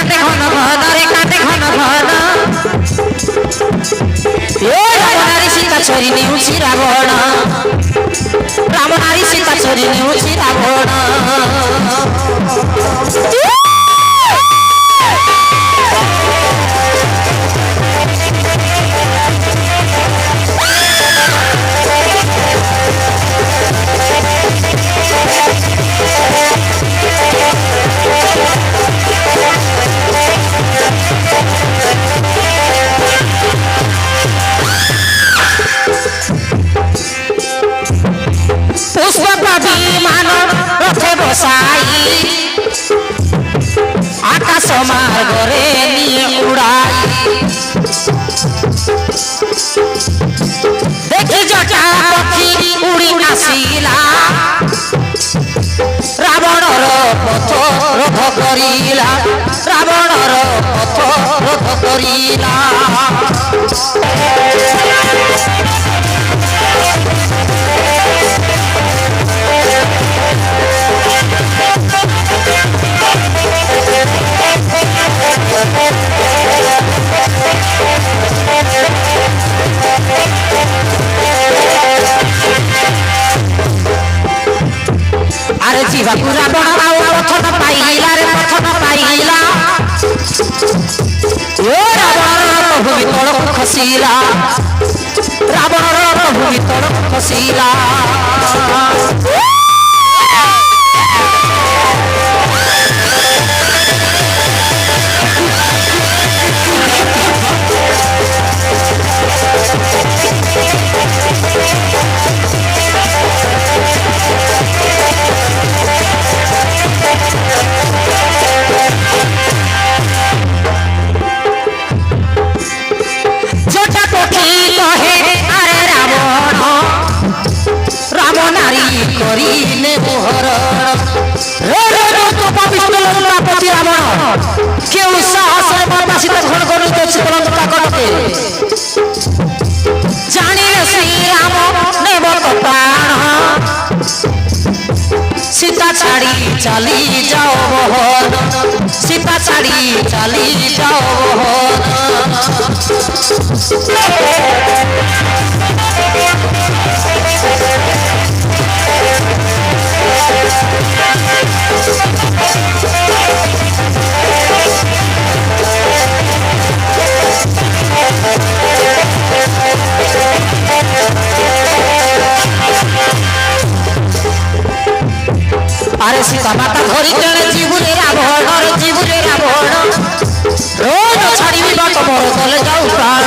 কাটে ঘন ঘন রে কাটে ঘন ঘন রাবণারি সীতা চোরি নেউছি রাবণ রাবণারি সীতা চোরি নেউছি রাবণ বিমান রথে বসাই আকাশ মার্গরে নিয়ে উড়াই দেখি জটা পক্ষী উড়ি আসিলা রাবণর পথ রোধ করিলা রাবণর পথ রোধ করিলা আরে জীবাকু রাবণ আও পথন পাইলা রে পথন পাইলা ও রাবণর ভূমি তলক খসিলা রাবণর ভূমি তলক খসিলা করিলে মোহরণ কেউ সাহসের মাতা সীতা ধন করিতে চিত্রলঙ্কা করতে জানিলে শ্রীরাম নেব প্রাণ সীতা ছাড়ি চালি যাও বহন সীতা ছাড়ি চালি যাও বহন আরে সীতা মাতা ধরিতে জীবনে রাবণ জীবনে রাবণ রোজ ছাড়িবি বাট মোর তলে যাও প্রাণ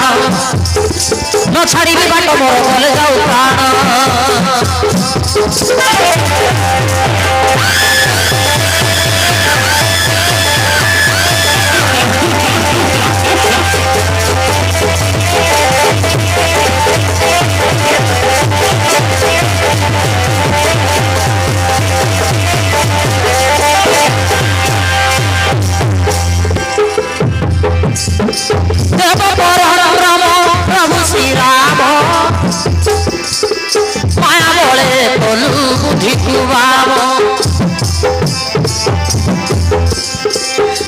ন ছাড়িবি বাট মোর তলে যাও প্রাণ দেব পরম প্রভু শ্রীরাম মায়া বলে কলু বুদ্ধি কুবাব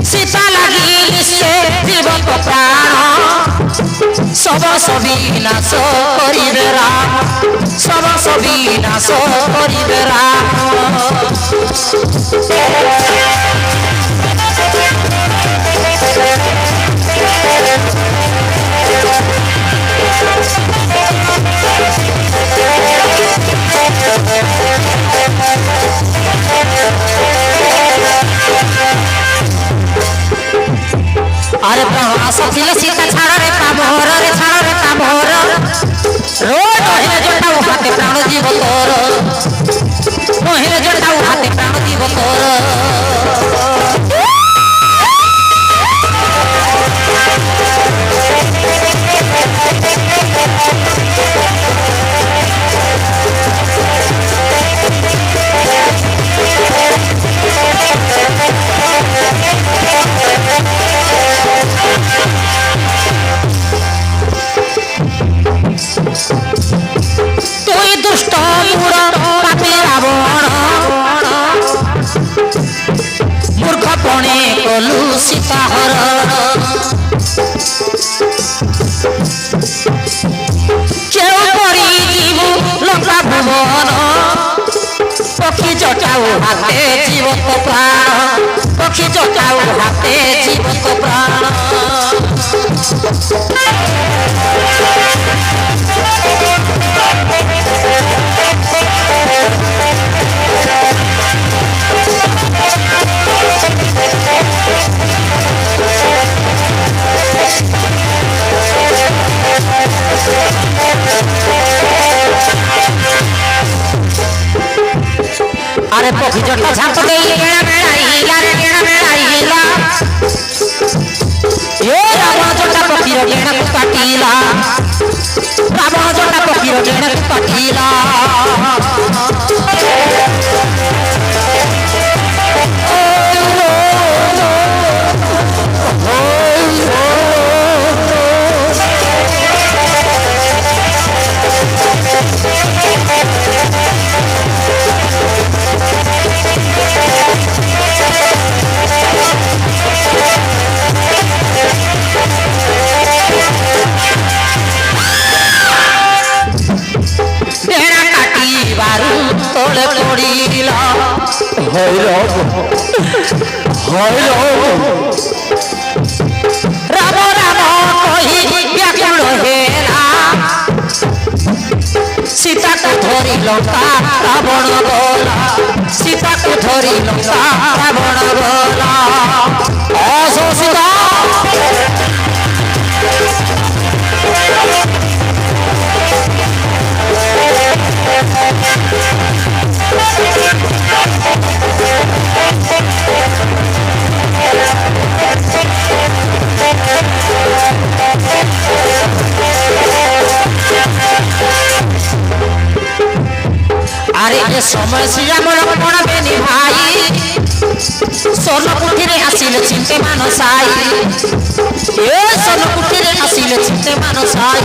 সীতা লাগি নিশ্চে জীবন প্রাণ সব বিনাশ করিবে রাম সব বিনাশ করিবে রাম আরে আশা ছিল সীতা ছাড়া রে কামর রে ছাড়া রে কামর রোজ মহিলা জটাও হাতে প্রাণ জীব তোর মহিলা জটাও হাতে প্রাণ জীব তোর তুই দুষ্ট মূঢ় পাপী রাবণ মূর্খ কলু সীতা হরণ কেউ করি জীব লঙ্কা ভুবন পক্ষী জটাও হাতে জীবন্ত প্রাণ পক্ষী জটাও হাতে জীবন্ত প্রাণ আরে পক্ষী জটা ঝাঁপ দেই গেড়া বেড়াইলা রে গেড়া বেড়াইলা এ রাবণ জটা পক্ষীর গেড়াକୁ কাটিলা রাবণ জটা পক্ষীর গেড়াକୁ কাটিলা তলে পড়িল হৈরব হৈরব রাম রাম কহি ব্যাকুল হেলা সীতাকে ধরি লঙ্কা রাবণ বলা সীতাকে ধরি লঙ্কা রাবণ বলা অশোষিতা আরে এ সময় শ্রীরাম লক্ষ্মণ বেনি ভাই সোনকুঠিরে আসিলে চিন্তে মানসাই এ সোনকুঠিরে আসিলে চিন্তে মানসাই